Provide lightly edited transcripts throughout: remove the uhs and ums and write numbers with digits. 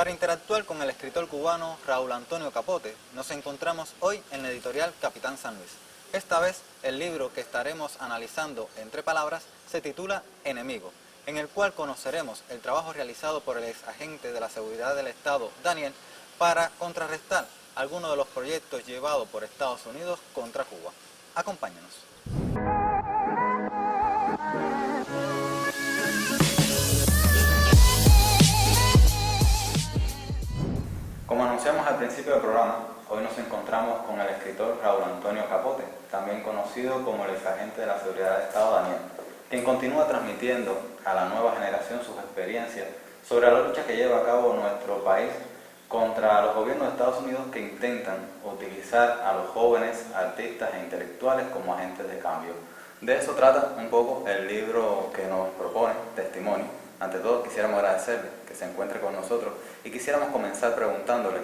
Para interactuar con el escritor cubano Raúl Antonio Capote, nos encontramos hoy en la editorial Capitán San Luis. Esta vez, el libro que estaremos analizando entre palabras se titula Enemigo, en el cual conoceremos el trabajo realizado por el ex agente de la Seguridad del Estado, Daniel, para contrarrestar algunos de los proyectos llevados por Estados Unidos contra Cuba. Acompáñenos. Como anunciamos al principio del programa, hoy nos encontramos con el escritor Raúl Antonio Capote, también conocido como el exagente de la Seguridad del Estado Daniel, quien continúa transmitiendo a la nueva generación sus experiencias sobre la lucha que lleva a cabo nuestro país contra los gobiernos de Estados Unidos que intentan utilizar a los jóvenes, artistas e intelectuales como agentes de cambio. De eso trata un poco el libro que nos propone, Testimonio. Ante todo, quisiéramos agradecerle que se encuentre con nosotros y quisiéramos comenzar preguntándole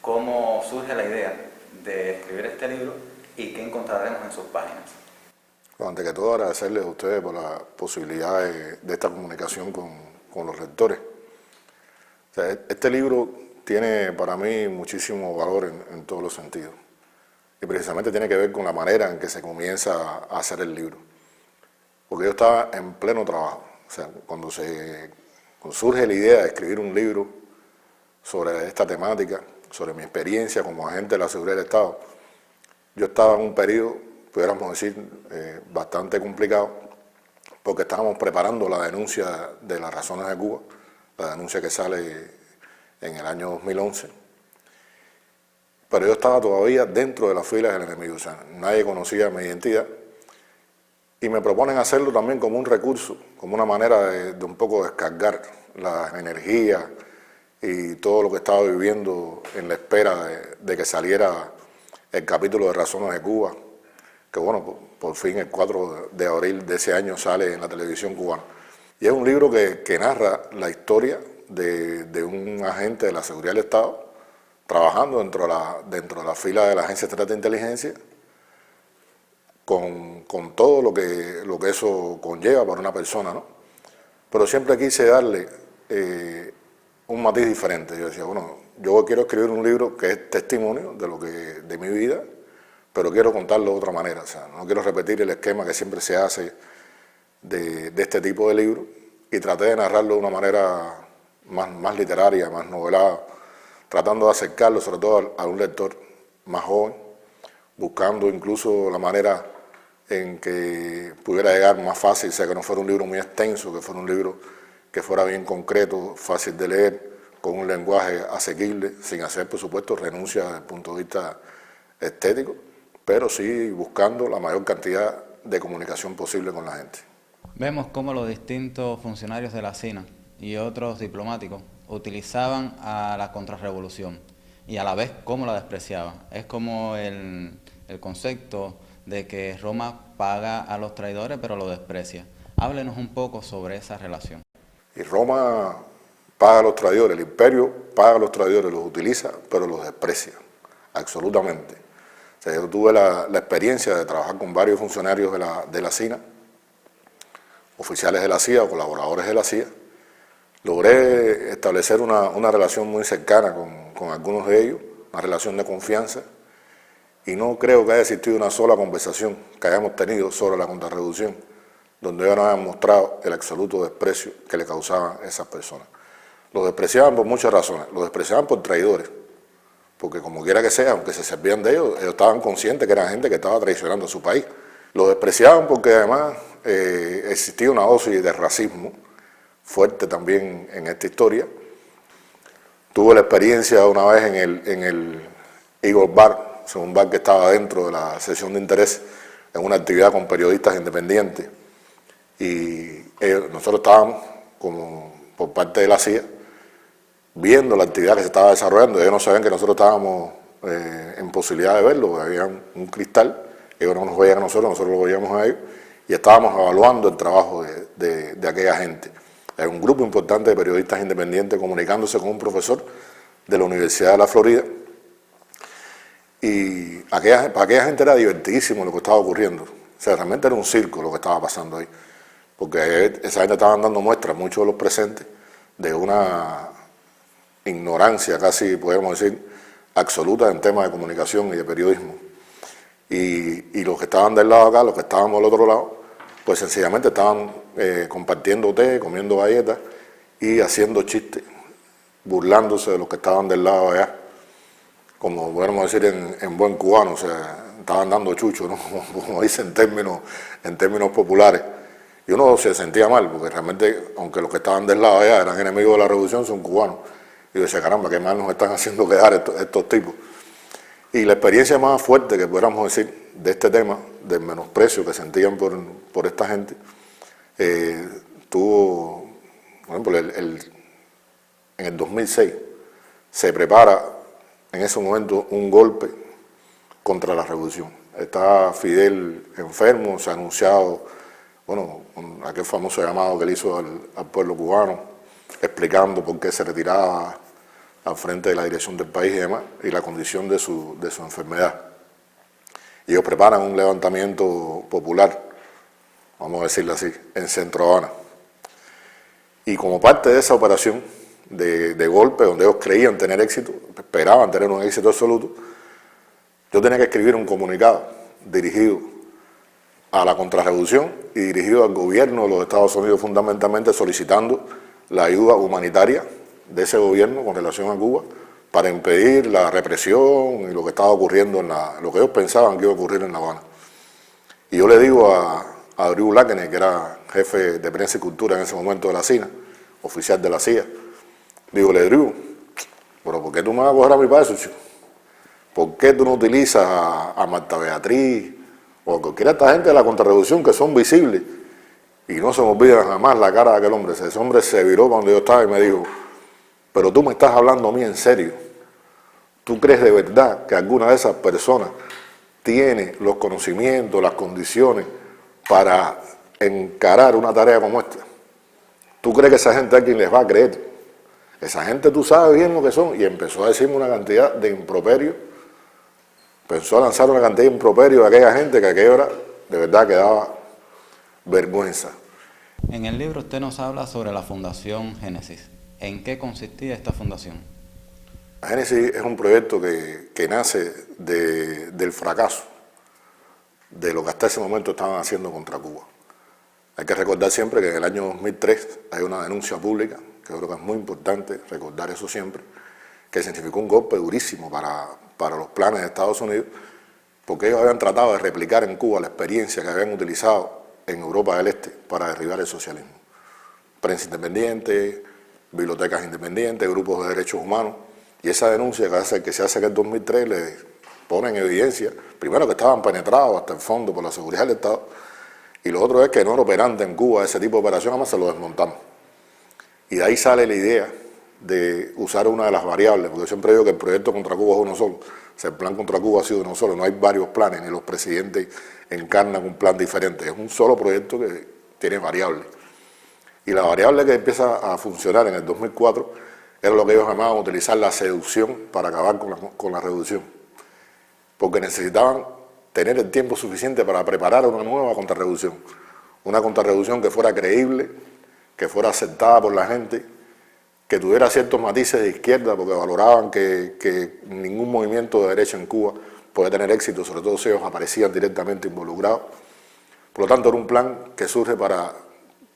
cómo surge la idea de escribir este libro y qué encontraremos en sus páginas. Bueno, antes que todo, agradecerles a ustedes por la posibilidad de esta comunicación con los lectores. O sea, este libro tiene para mí muchísimo valor en todos los sentidos y precisamente tiene que ver con la manera en que se comienza a hacer el libro. Porque yo estaba en pleno trabajo. O sea, cuando surge la idea de escribir un libro sobre esta temática, sobre mi experiencia como agente de la Seguridad del Estado, yo estaba en un periodo, pudiéramos decir, bastante complicado, porque estábamos preparando la denuncia de las razones de Cuba, la denuncia que sale en el año 2011, pero yo estaba todavía dentro de las filas del enemigo, o sea, nadie conocía mi identidad, y me proponen hacerlo también como un recurso, como una manera de un poco descargar la energía y todo lo que estaba viviendo en la espera de que saliera el capítulo de Razones de Cuba, que bueno, por fin el 4 de abril de ese año sale en la televisión cubana. Y es un libro que narra la historia de un agente de la Seguridad del Estado trabajando dentro de la fila de la Agencia Estatal de Inteligencia, con todo lo que eso conlleva para una persona, ¿no? Pero siempre quise darle un matiz diferente. Yo decía, bueno, yo quiero escribir un libro que es testimonio de mi vida, pero quiero contarlo de otra manera. O sea, no quiero repetir el esquema que siempre se hace de este tipo de libros, y traté de narrarlo de una manera más literaria, más novelada, tratando de acercarlo sobre todo a un lector más joven, buscando incluso la manera en que pudiera llegar más fácil, o sea, que no fuera un libro muy extenso, que fuera un libro que fuera bien concreto, fácil de leer, con un lenguaje asequible, sin hacer, por supuesto, renuncia desde el punto de vista estético, pero sí buscando la mayor cantidad de comunicación posible con la gente. Vemos cómo los distintos funcionarios de la CINA y otros diplomáticos utilizaban a la contrarrevolución y a la vez cómo la despreciaban. Es como el concepto de que Roma paga a los traidores pero lo desprecia. Háblenos un poco sobre esa relación. Y Roma paga a los traidores, el imperio paga a los traidores, los utiliza pero los desprecia, absolutamente. O sea, yo tuve la experiencia de trabajar con varios funcionarios de la CINA, oficiales de la CIA o colaboradores de la CIA. Logré establecer una relación muy cercana con algunos de ellos, una relación de confianza, y no creo que haya existido una sola conversación que hayamos tenido sobre la contrarrevolución donde ellos nos hayan mostrado el absoluto desprecio que le causaban a esas personas. Los despreciaban por muchas razones. Los despreciaban por traidores, porque como quiera que sea, aunque se servían de ellos estaban conscientes que eran gente que estaba traicionando a su país. Los despreciaban porque además existía una dosis de racismo fuerte también en esta historia. Tuve la experiencia una vez en el Eagle Bar, un bar que estaba dentro de la sección de interés, en una actividad con periodistas independientes, y nosotros estábamos, como por parte de la CIA, viendo la actividad que se estaba desarrollando. Ellos no sabían que nosotros estábamos en posibilidad de verlo, había un cristal, ellos no nos veían a nosotros lo veíamos a ellos, y estábamos evaluando el trabajo de aquella gente. Hay un grupo importante de periodistas independientes comunicándose con un profesor de la Universidad de la Florida, y para aquella gente era divertidísimo lo que estaba ocurriendo. O sea, realmente era un circo lo que estaba pasando ahí, porque esa gente estaban dando muestras, muchos de los presentes, de una ignorancia casi, podemos decir, absoluta en temas de comunicación y de periodismo. Y los que estaban del lado acá, los que estábamos del otro lado, pues sencillamente estaban compartiendo té, comiendo galletas y haciendo chistes, burlándose de los que estaban del lado allá, como podemos decir en buen cubano, o sea, estaban dando chucho, ¿no? Como dicen en términos populares. Y uno se sentía mal, porque realmente, aunque los que estaban del lado allá eran enemigos de la revolución, son cubanos. Y yo decía, caramba, qué mal nos están haciendo quedar estos tipos. Y la experiencia más fuerte que pudiéramos decir de este tema, del menosprecio que sentían por esta gente, tuvo, por ejemplo, en el 2006 se prepara en ese momento un golpe contra la revolución. Está Fidel enfermo, se ha anunciado, bueno, aquel famoso llamado que le hizo al pueblo cubano, explicando por qué se retiraba al frente de la dirección del país y demás, y la condición de su enfermedad. Y ellos preparan un levantamiento popular, vamos a decirlo así, en Centro Habana. Y como parte de esa operación de golpe, donde ellos creían tener éxito, esperaban tener un éxito absoluto, yo tenía que escribir un comunicado dirigido a la contrarrevolución y dirigido al gobierno de los Estados Unidos, fundamentalmente solicitando la ayuda humanitaria de ese gobierno con relación a Cuba para impedir la represión y lo que estaba ocurriendo, lo que ellos pensaban que iba a ocurrir en La Habana. Y yo le digo a Drew Lackner, que era jefe de prensa y cultura en ese momento de la CIA, oficial de la CIA, digo, Drew, pero ¿por qué tú me vas a coger a mi paso, chico? ¿Por qué tú no utilizas a Marta Beatriz o a cualquiera de esta gente de la contrarrevolución que son visibles? Y no se me olvida jamás la cara de aquel hombre. Ese hombre se viró cuando yo estaba y me dijo, pero tú me estás hablando a mí en serio. ¿Tú crees de verdad que alguna de esas personas tiene los conocimientos, las condiciones para encarar una tarea como esta? ¿Tú crees que esa gente a quien les va a creer? Esa gente tú sabes bien lo que son. Y empezó a decirme una cantidad de improperios. Empezó a lanzar una cantidad de improperios a aquella gente que a aquella hora de verdad que daba vergüenza. En el libro usted nos habla sobre la Fundación Génesis. ¿En qué consistía esta fundación? Génesis es un proyecto que nace del fracaso de lo que hasta ese momento estaban haciendo contra Cuba. Hay que recordar siempre que en el año 2003 hay una denuncia pública, que creo que es muy importante recordar eso siempre, que significó un golpe durísimo para los planes de Estados Unidos, porque ellos habían tratado de replicar en Cuba la experiencia que habían utilizado en Europa del Este para derribar el socialismo. Prensa independiente, bibliotecas independientes, grupos de derechos humanos, y esa denuncia que se hace en el 2003 le pone en evidencia, primero que estaban penetrados hasta el fondo por la seguridad del Estado, y lo otro es que no era operante en Cuba ese tipo de operación, además se lo desmontamos. Y de ahí sale la idea de usar una de las variables, porque yo siempre digo que el proyecto contra Cuba es uno solo, o sea, el plan contra Cuba ha sido uno solo, no hay varios planes, ni los presidentes encarnan un plan diferente, es un solo proyecto que tiene variables. Y la variable que empieza a funcionar en el 2004 era lo que ellos llamaban utilizar la seducción para acabar con la revolución, porque necesitaban tener el tiempo suficiente para preparar una nueva contrarrevolución, una contrarrevolución que fuera creíble, que fuera aceptada por la gente, que tuviera ciertos matices de izquierda, porque valoraban que ningún movimiento de derecha en Cuba podía tener éxito, sobre todo si ellos aparecían directamente involucrados. Por lo tanto, era un plan que surge para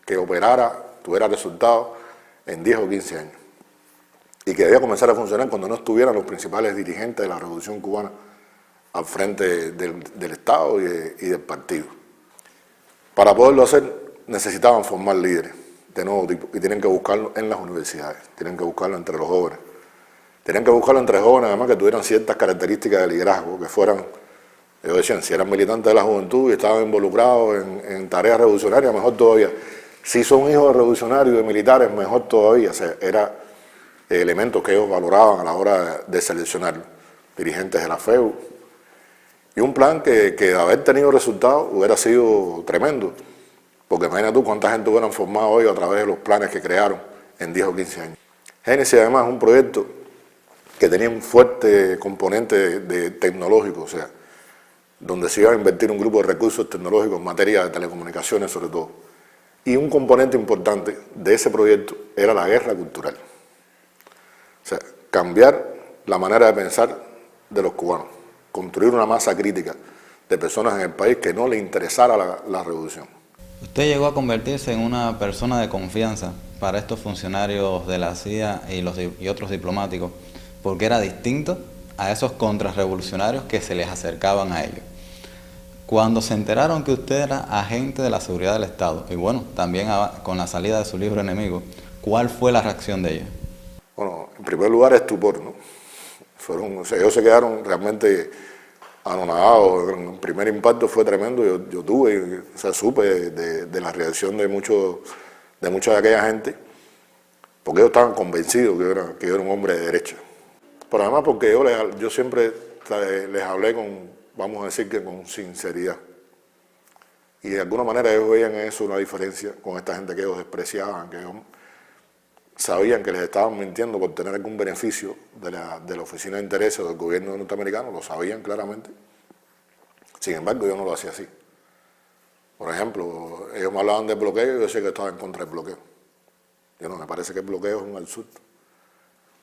que operara, tuviera resultados en 10 o 15 años, y que debía comenzar a funcionar cuando no estuvieran los principales dirigentes de la Revolución Cubana al frente del Estado y del partido. Para poderlo hacer, necesitaban formar líderes de nuevo tipo, y tienen que buscarlo en las universidades, tienen que buscarlo entre los jóvenes, tienen que buscarlo entre jóvenes además que tuvieran ciertas características de liderazgo, que fueran, ellos decían, si eran militantes de la juventud y estaban involucrados en tareas revolucionarias, mejor todavía. Si son hijos de revolucionarios y de militares, mejor todavía. O sea, eran elementos que ellos valoraban a la hora de seleccionar dirigentes de la FEU. Y un plan que de haber tenido resultados hubiera sido tremendo, porque imagina tú cuánta gente hubieran formado hoy a través de los planes que crearon en 10 o 15 años. Génesis además es un proyecto que tenía un fuerte componente de tecnológico, o sea, donde se iba a invertir un grupo de recursos tecnológicos en materia de telecomunicaciones sobre todo. Y un componente importante de ese proyecto era la guerra cultural. O sea, cambiar la manera de pensar de los cubanos, construir una masa crítica de personas en el país que no le interesara la revolución. Usted llegó a convertirse en una persona de confianza para estos funcionarios de la CIA y otros diplomáticos, porque era distinto a esos contrarrevolucionarios que se les acercaban a ellos. Cuando se enteraron que usted era agente de la seguridad del Estado, y bueno, también con la salida de su libro Enemigo, ¿cuál fue la reacción de ellos? Bueno, en primer lugar, estupor, ¿no? Ellos se quedaron realmente anonadados. El primer impacto fue tremendo. Yo supe de la reacción de mucha de aquella gente, porque ellos estaban convencidos que yo era un hombre de derecha. Pero además porque yo siempre les hablé vamos a decir que con sinceridad. Y de alguna manera ellos veían en eso una diferencia con esta gente que ellos despreciaban, que ellos sabían que les estaban mintiendo por tener algún beneficio de la Oficina de Intereses del gobierno norteamericano, lo sabían claramente. Sin embargo, yo no lo hacía así. Por ejemplo, ellos me hablaban de bloqueo y yo decía que estaba en contra del bloqueo. Me parece que el bloqueo es un absurdo.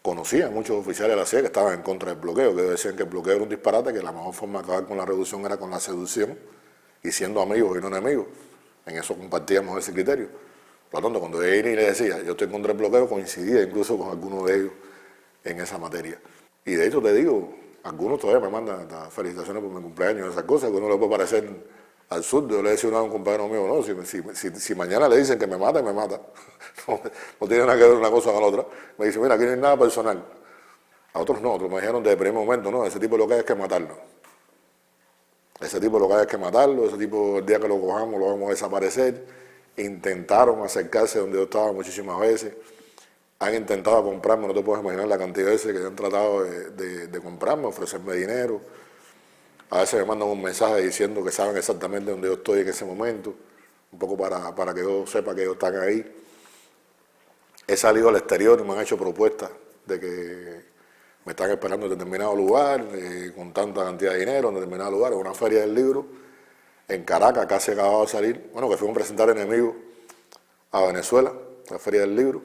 Conocía a muchos oficiales de la CIA que estaban en contra del bloqueo, que decían que el bloqueo era un disparate, que la mejor forma de acabar con la revolución era con la seducción y siendo amigos y no enemigos. En eso compartíamos ese criterio. Por lo tanto, cuando yo le decía, yo estoy contra el bloqueo, coincidía incluso con algunos de ellos en esa materia. Y de hecho te digo, algunos todavía me mandan felicitaciones por mi cumpleaños, esas cosas, que uno le puede parecer absurdo. Yo le decía a un compañero mío, no, si mañana le dicen que me mata, me mata. No tiene nada que ver una cosa con la otra. Me dice, mira, aquí no hay nada personal. A otros no, otros me dijeron desde el primer momento, no, ese tipo lo que hay es que matarlo. Ese tipo lo que hay es que matarlo, ese tipo el día que lo cojamos lo vamos a desaparecer. Intentaron acercarse donde yo estaba muchísimas veces. Han intentado comprarme, no te puedes imaginar la cantidad de veces que han tratado de comprarme, ofrecerme dinero. A veces me mandan un mensaje diciendo que saben exactamente dónde yo estoy en ese momento, un poco para que yo sepa que ellos están ahí. He salido al exterior y me han hecho propuestas de que me están esperando en determinado lugar, con tanta cantidad de dinero, en determinado lugar, en una feria del libro, en Caracas, casi acababa de salir, bueno, que fuimos a presentar Enemigo a Venezuela, la feria del libro.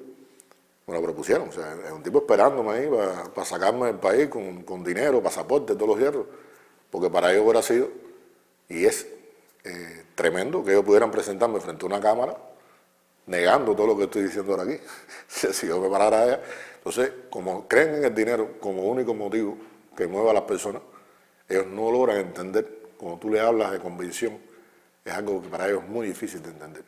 Me lo propusieron, o sea, es un tipo esperándome ahí para sacarme del país con dinero, pasaporte, todos los hierros, porque para ellos hubiera sido, y es tremendo que ellos pudieran presentarme frente a una cámara negando todo lo que estoy diciendo ahora aquí. Si yo me parara allá, entonces, como creen en el dinero como único motivo que mueve a las personas, ellos no logran entender, cuando tú le hablas de convicción, es algo que para ellos es muy difícil de entender.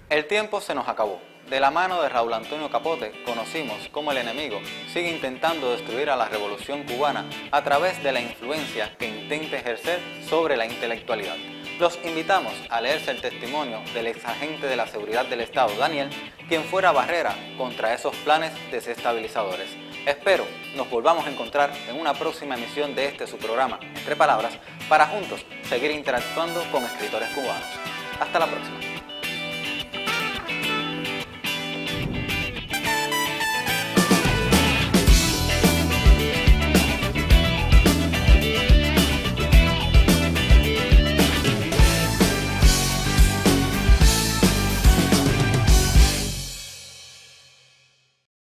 El tiempo se nos acabó. De la mano de Raúl Antonio Capote conocimos cómo el enemigo sigue intentando destruir a la revolución cubana a través de la influencia que intenta ejercer sobre la intelectualidad. Los invitamos a leerse el testimonio del exagente de la seguridad del Estado, Daniel, quien fuera barrera contra esos planes desestabilizadores. Espero nos volvamos a encontrar en una próxima emisión de su programa, Entre Palabras, para juntos seguir interactuando con escritores cubanos. Hasta la próxima.